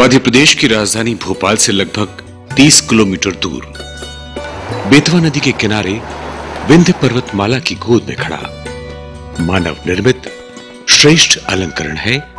मध्य प्रदेश की राजधानी भोपाल से लगभग 30 किलोमीटर दूर बेतवा नदी के किनारे विंध्य पर्वतमाला की गोद में खड़ा मानव निर्मित श्रेष्ठ अलंकरण है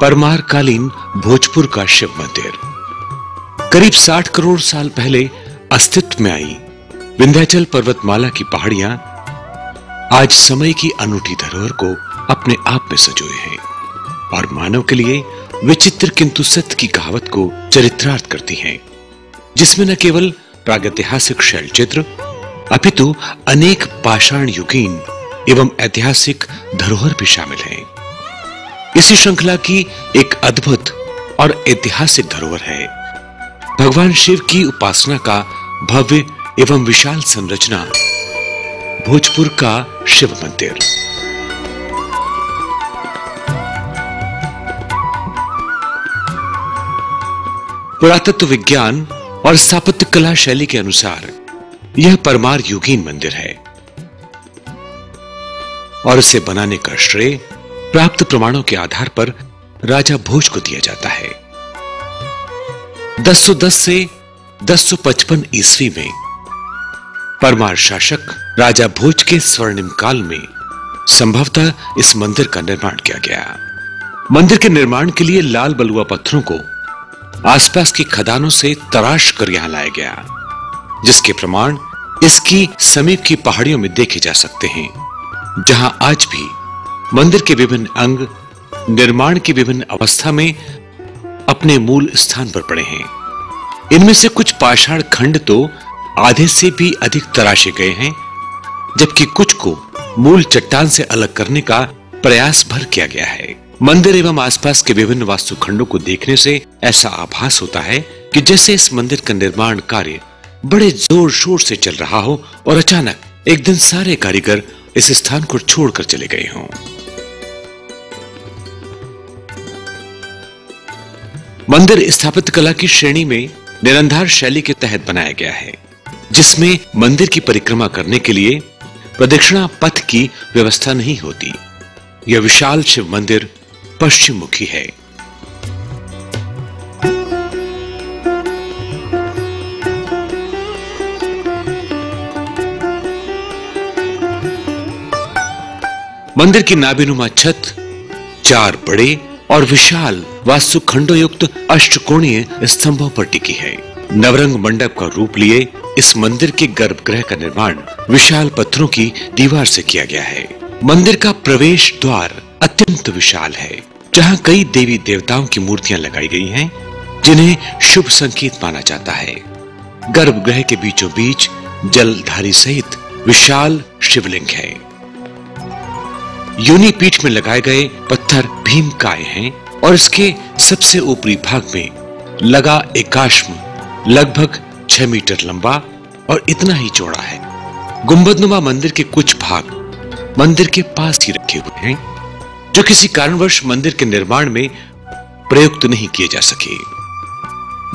परमार कालीन भोजपुर का शिव मंदिर। करीब 60 करोड़ साल पहले अस्तित्व में आई विंध्याचल पर्वतमाला की पहाड़ियां आज समय की अनूठी धरोहर को अपने आप में संजोए हैं और मानव के लिए विचित्र किंतु सत्य की कहावत को चरितार्थ करती हैं, जिसमें न केवल प्रागैतिहासिक शैलचित्र अपितु अनेक पाषाण युगीन एवं ऐतिहासिक धरोहर भी शामिल हैं। इसी श्रृंखला की एक अद्भुत और ऐतिहासिक धरोहर है भगवान शिव की उपासना का भव्य एवं विशाल संरचना भोजपुर का शिव मंदिर। पुरातत्व विज्ञान और स्थापत्य कला शैली के अनुसार यह परमार युगीन मंदिर है और इसे बनाने का श्रेय प्राप्त प्रमाणों के आधार पर राजा भोज को दिया जाता है। 1010 से 1055 ईस्वी में परमार शासक राजा भोज के स्वर्णिम काल में संभवतः इस मंदिर का निर्माण किया गया। मंदिर के निर्माण के लिए लाल बलुआ पत्थरों को आसपास की खदानों से तराश कर यहां लाया गया, जिसके प्रमाण इसकी समीप की पहाड़ियों में देखे जा सकते हैं, जहां आज भी मंदिर के विभिन्न अंग निर्माण की विभिन्न अवस्था में अपने मूल स्थान पर पड़े हैं। इनमें से कुछ पाषाण खंड तो आधे से भी अधिक तराशे गए हैं, जबकि कुछ को मूल चट्टान से अलग करने का प्रयास भर किया गया है। मंदिर एवं आसपास के विभिन्न वास्तुखंडों को देखने से ऐसा आभास होता है कि जैसे इस मंदिर का निर्माण कार्य बड़े जोर शोर से चल रहा हो और अचानक एक दिन सारे कारीगर इस स्थान को छोड़कर चले गए हों। मंदिर स्थापत्य कला की श्रेणी में निरंधार शैली के तहत बनाया गया है, जिसमें मंदिर की परिक्रमा करने के लिए प्रदक्षिणा पथ की व्यवस्था नहीं होती। यह विशाल शिव मंदिर पश्चिम मुखी है। मंदिर की नाभिनुमा छत 4 बड़े और विशाल वास्तुखंडों युक्त अष्टकोणीय स्तंभों पर टिकी है। नवरंग मंडप का रूप लिए इस मंदिर के गर्भगृह का निर्माण विशाल पत्थरों की दीवार से किया गया है। मंदिर का प्रवेश द्वार अत्यंत विशाल है, जहां कई देवी देवताओं की मूर्तियां लगाई गई हैं, जिन्हें शुभ संकेत माना जाता है। गर्भगृह के बीचों बीच जलधारी सहित विशाल शिवलिंग है। योनि पीठ में लगाए गए पत्थर भीमकाय हैं और इसके सबसे ऊपरी भाग में लगा एकाश्म लगभग 6 मीटर लंबा और इतना ही चौड़ा है। गुंबदनुमा मंदिर के कुछ भाग मंदिर के पास ही रखे हुए हैं, जो किसी कारणवश मंदिर के निर्माण में प्रयुक्त नहीं किए जा सके।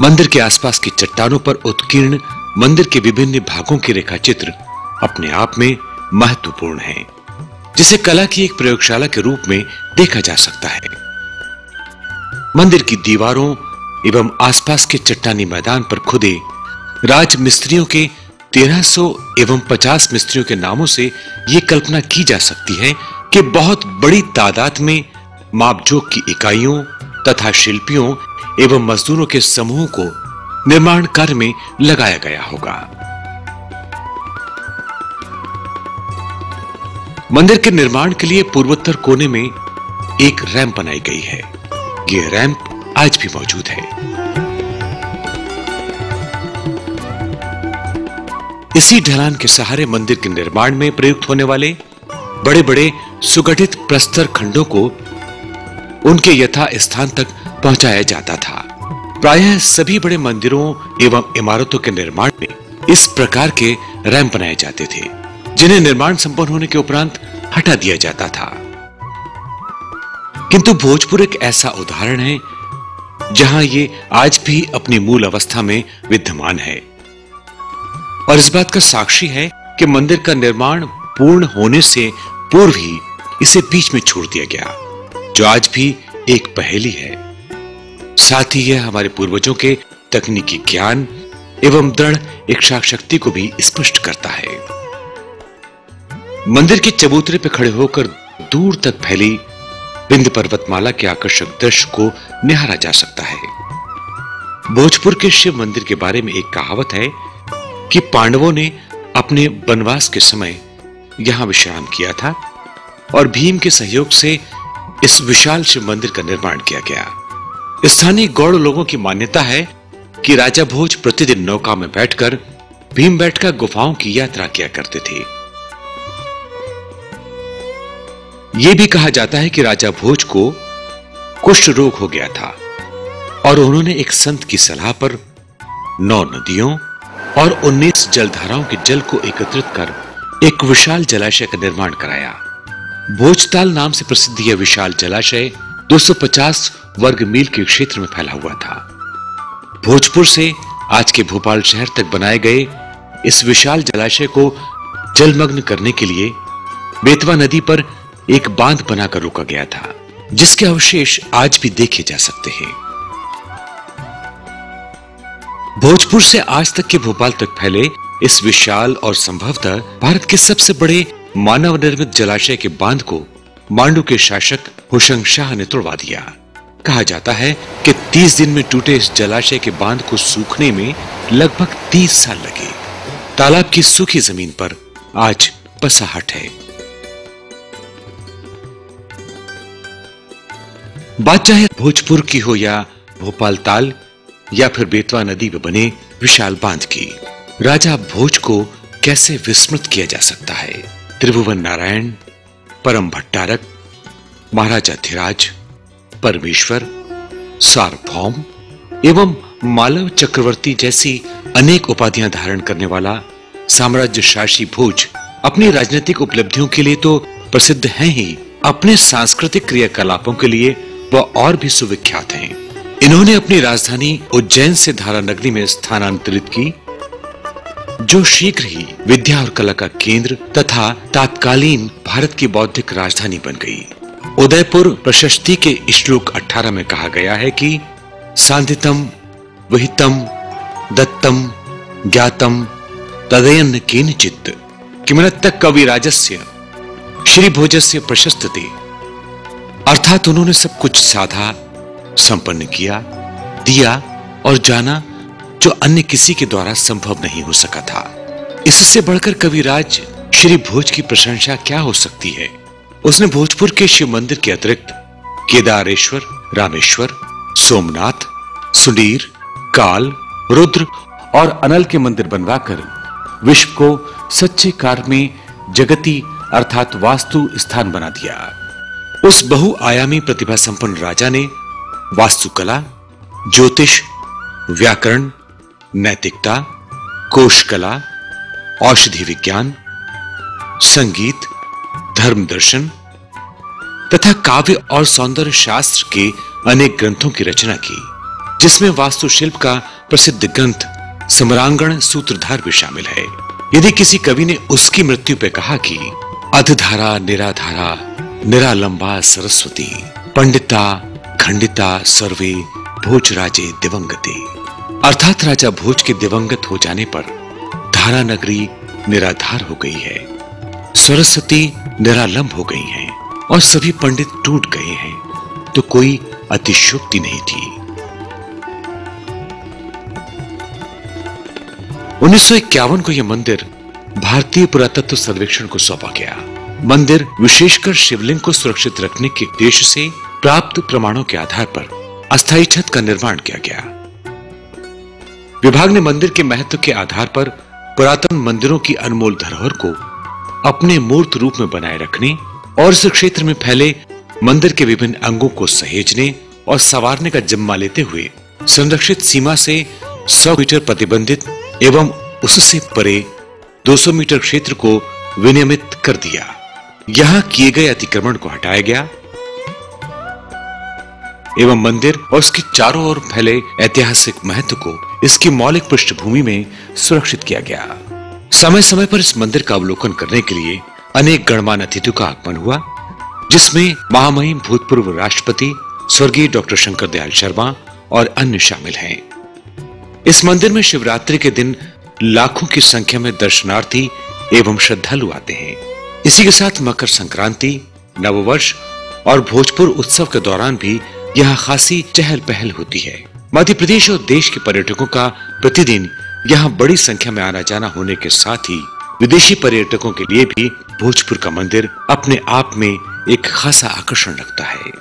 मंदिर के आसपास की चट्टानों पर उत्कीर्ण मंदिर के विभिन्न भागों के रेखाचित्र अपने आप में महत्वपूर्ण हैं, जिसे कला की एक प्रयोगशाला के रूप में देखा जा सकता है। मंदिर की दीवारों एवं आसपास के चट्टानी मैदान पर खुदे राज मिस्त्रियों के 1300 एवं 50 मिस्त्रियों के नामों से यह कल्पना की जा सकती है कि बहुत बड़ी तादाद में मापजोक की इकाइयों तथा शिल्पियों एवं मजदूरों के समूह को निर्माण कार्य में लगाया गया होगा। मंदिर के निर्माण के लिए पूर्वोत्तर कोने में एक रैंप बनाई गई है। यह रैंप आज भी मौजूद है। इसी ढलान के सहारे मंदिर के निर्माण में प्रयुक्त होने वाले बड़े-बड़े सुगठित प्रस्तर खंडों को उनके यथा स्थान तक पहुंचाया जाता था। प्रायः सभी बड़े मंदिरों एवं इमारतों के निर्माण में इस प्रकार के रैंप बनाए जाते थे, जिन्हें निर्माण संपन्न होने के उपरांत हटा दिया जाता था। किंतु भोजपुर एक ऐसा उदाहरण है जहां ये आज भी अपनी मूल अवस्था में विद्यमान है और इस बात का साक्षी है कि मंदिर का निर्माण पूर्ण होने से पूर्व ही इसे बीच में छोड़ दिया गया, जो आज भी एक पहेली है। साथ ही यह हमारे पूर्वजों के तकनीकी ज्ञान एवं दृढ़ इच्छा शक्ति को भी स्पष्ट करता है। मंदिर के चबूतरे पर खड़े होकर दूर तक फैली विंध्य पर्वतमाला के आकर्षक दृश्य को निहारा जा सकता है। भोजपुर के शिव मंदिर के बारे में एक कहावत है कि पांडवों ने अपने वनवास के समय यहां विश्राम किया था और भीम के सहयोग से इस विशाल शिव मंदिर का निर्माण किया गया। स्थानीय गौड़ लोगों की मान्यता है कि राजा भोज प्रतिदिन नौका में बैठकर भीमबेटका गुफाओं की यात्रा किया करते थे। यह भी कहा जाता है कि राजा भोज को कुष्ठ रोग हो गया था और उन्होंने एक संत की सलाह पर 9 नदियों और 19 जलधाराओं के जल को एकत्रित कर एक विशाल जलाशय का निर्माण कराया। भोजताल नाम से प्रसिद्ध यह विशाल जलाशय 250 वर्ग मील के क्षेत्र में फैला हुआ था। भोजपुर से आज के भोपाल शहर तक बनाए गए इस विशाल जलाशय को जलमग्न करने के लिए बेतवा नदी पर एक बांध बनाकर रोका गया था, जिसके अवशेष आज भी देखे जा सकते हैं। भोजपुर से आज तक के भोपाल तक फैले इस विशाल और संभवतः भारत के सबसे बड़े मानव निर्मित जलाशय के बांध को मांडू के शासक होशंग शाह ने तोड़वा दिया। कहा जाता है कि 30 दिन में टूटे इस जलाशय के बांध को सूखने में लगभग 30 साल लगे। तालाब की सूखी जमीन पर आज बसाहट है। बात चाहे भोजपुर की हो या भोपाल ताल या फिर बेतवा नदी में बने विशाल बांध की, राजा भोज को कैसे विस्मृत किया जा सकता है। त्रिभुवन नारायण, परम भट्टारक, महाराजा धीराज, परमेश्वर, सार्वभौम एवं मालव चक्रवर्ती जैसी अनेक उपाधियां धारण करने वाला साम्राज्य शासी भोज अपनी राजनीतिक उपलब्धियों के लिए तो प्रसिद्ध हैं ही, अपने सांस्कृतिक क्रियाकलापों के लिए वह और भी सुविख्यात हैं। इन्होंने अपनी राजधानी उज्जैन से धारा नगरी में स्थानांतरित की, जो शीघ्र ही विद्या और कला का केंद्र तथा तत्कालीन भारत की बौद्धिक राजधानी बन गई। उदयपुर प्रशस्ति के श्लोक 18 में कहा गया है कि सांधितम विहितम दत्तम ज्ञातम तदयन केनचित् किमनत्तक कविराजस्य श्री भोजस्य प्रशस्ति। अर्थात उन्होंने सब कुछ साधा, संपन्न किया, दिया और जाना जो अन्य किसी के द्वारा संभव नहीं हो सका था। इससे बढ़कर कविराज श्री भोज की प्रशंसा क्या हो सकती है। उसने भोजपुर के शिव मंदिर के अतिरिक्त केदारेश्वर, रामेश्वर, सोमनाथ, सुनीर, काल, रुद्र और अनल के मंदिर बनवाकर विश्व को सच्चे कार में जगती अर्थात वास्तु स्थान बना दिया। उस बहुआयामी प्रतिभा संपन्न राजा ने वास्तुकला, ज्योतिष, व्याकरण, नैतिकता, कोशकला, औषधि विज्ञान, संगीत, धर्म दर्शन तथा काव्य और सौंदर्य शास्त्र के अनेक ग्रंथों की रचना की, जिसमें वास्तुशिल्प का प्रसिद्ध ग्रंथ समरांगण सूत्रधार भी शामिल है। यदि किसी कवि ने उसकी मृत्यु पर कहा कि अधधारा निराधारा निरालंबा सरस्वती पंडिता खंडिता सर्वे भोजराजे दिवंगते, अर्थात राजा भोज के दिवंगत हो जाने पर धारा नगरी निराधार हो गई है, सरस्वती निरालंब हो गई हैं और सभी पंडित टूट गए हैं, तो कोई अतिशयोक्ति नहीं थी। 1951 को यह मंदिर भारतीय पुरातत्व सर्वेक्षण को सौंपा गया। मंदिर विशेषकर शिवलिंग को सुरक्षित रखने के उद्देश्य से प्राप्त प्रमाणों के आधार पर अस्थायी छत का निर्माण किया गया। विभाग ने मंदिर के महत्व के आधार पर पुरातन मंदिरों की अनमोल धरोहर को अपने मूर्त रूप में बनाए रखने और इस क्षेत्र में फैले मंदिर के विभिन्न अंगों को सहेजने और संवारने का जिम्मा लेते हुए संरक्षित सीमा से 100 मीटर प्रतिबंधित एवं उससे परे 200 मीटर क्षेत्र को विनियमित कर दिया। यहां किए गए अतिक्रमण को हटाया गया एवं मंदिर और उसके चारों ओर फैले ऐतिहासिक महत्व को इसकी मौलिक पृष्ठभूमि में सुरक्षित किया गया। समय समय पर इस मंदिर का अवलोकन करने के लिए अनेक गणमान्य अतिथियों का आगमन हुआ, जिसमें महामहिम भूतपूर्व राष्ट्रपति स्वर्गीय डॉक्टर शंकर दयाल शर्मा और अन्य शामिल हैं। इस मंदिर में शिवरात्रि के दिन लाखों की संख्या में दर्शनार्थी एवं श्रद्धालु आते हैं। इसी के साथ मकर संक्रांति, नववर्ष और भोजपुर उत्सव के दौरान भी यहाँ खासी चहल पहल होती है। मध्य प्रदेश और देश के पर्यटकों का प्रतिदिन यहाँ बड़ी संख्या में आना जाना होने के साथ ही विदेशी पर्यटकों के लिए भी भोजपुर का मंदिर अपने आप में एक खासा आकर्षण रखता है।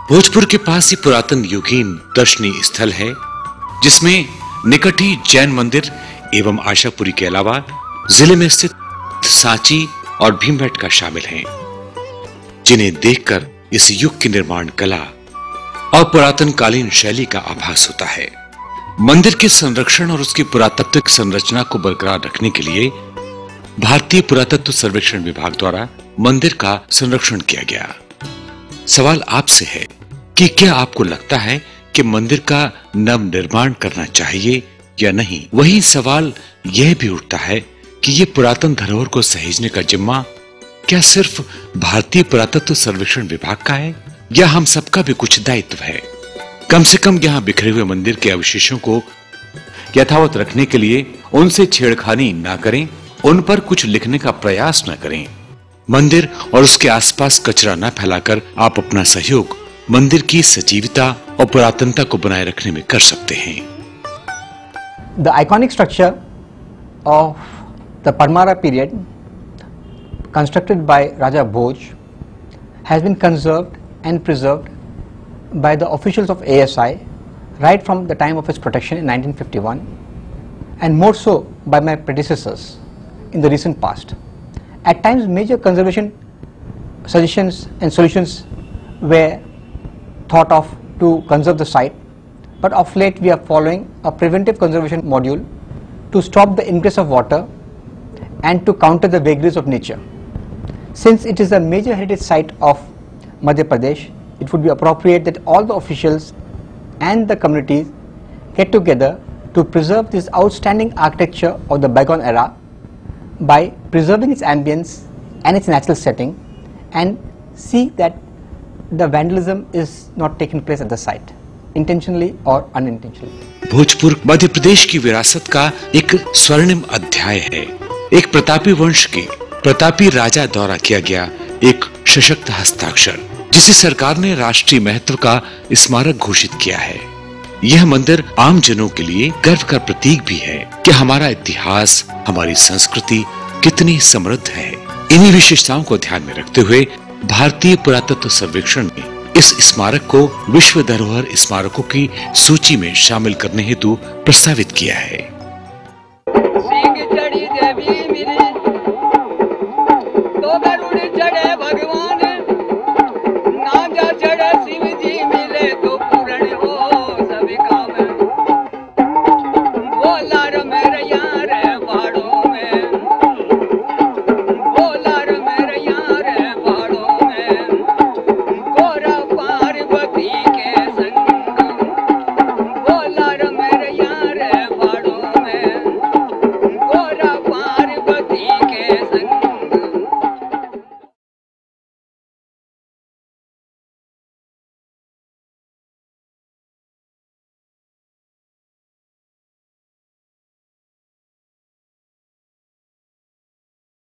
भोजपुर के पास ही पुरातन युगीन दर्शनीय स्थल है, जिसमें निकट ही जैन मंदिर एवं आशापुरी के अलावा जिले में स्थित सांची और भीमबेटका शामिल हैं, जिन्हें देखकर इस युग की निर्माण कला और पुरातन कालीन शैली का आभास होता है। मंदिर के संरक्षण और उसकी पुरातात्विक संरचना को बरकरार रखने के लिए भारतीय पुरातत्व सर्वेक्षण विभाग द्वारा मंदिर का संरक्षण किया गया। सवाल आपसे है कि क्या आपको लगता है कि मंदिर का नव निर्माण करना चाहिए या नहीं? वही सवाल यह भी उठता है कि ये पुरातन धरोहर को सहेजने का जिम्मा क्या सिर्फ भारतीय पुरातत्व सर्वेक्षण विभाग का है या हम सबका भी कुछ दायित्व है? कम से कम यहाँ बिखरे हुए मंदिर के अवशेषों को यथावत रखने के लिए उनसे छेड़खानी न करें, उन पर कुछ लिखने का प्रयास न करें। मंदिर और उसके आसपास कचरा न फैलाकर आप अपना सहयोग मंदिर की सजीवता और पुरातनता को बनाए रखने में कर सकते हैं। The iconic structure of the Parmara period, constructed by Raja Bhoj, has been conserved and preserved by the officials of ASI right from the time of its protection in 1951, and more so by my predecessors in the recent past. At times, major conservation suggestions and solutions were thought of to conserve the site, but of late we are following a preventive conservation module to stop the ingress of water and to counter the vagaries of nature. Since it is a major heritage site of Madhya Pradesh, it would be appropriate that all the officials and the communities get together to preserve this outstanding architecture of the bygone era by preserving its ambience and its natural setting, and see that the vandalism is not taking place at the site, intentionally or unintentionally. Bhojpur Madhya Pradesh की विरासत का एक स्वर्णिम अध्याय है। एक प्रतापी वंश के प्रतापी राजा द्वारा किया गया एक सशक्त हस्ताक्षर, जिसे सरकार ने राष्ट्रीय महत्व का स्मारक घोषित किया है। यह मंदिर आम जनों के लिए गर्व का प्रतीक भी है कि हमारा इतिहास, हमारी संस्कृति कितनी समृद्ध है। इन्हीं विशेषताओं को ध्यान में रखते हुए भारतीय पुरातत्व सर्वेक्षण ने इस स्मारक को विश्व धरोहर स्मारकों की सूची में शामिल करने हेतु प्रस्तावित किया है।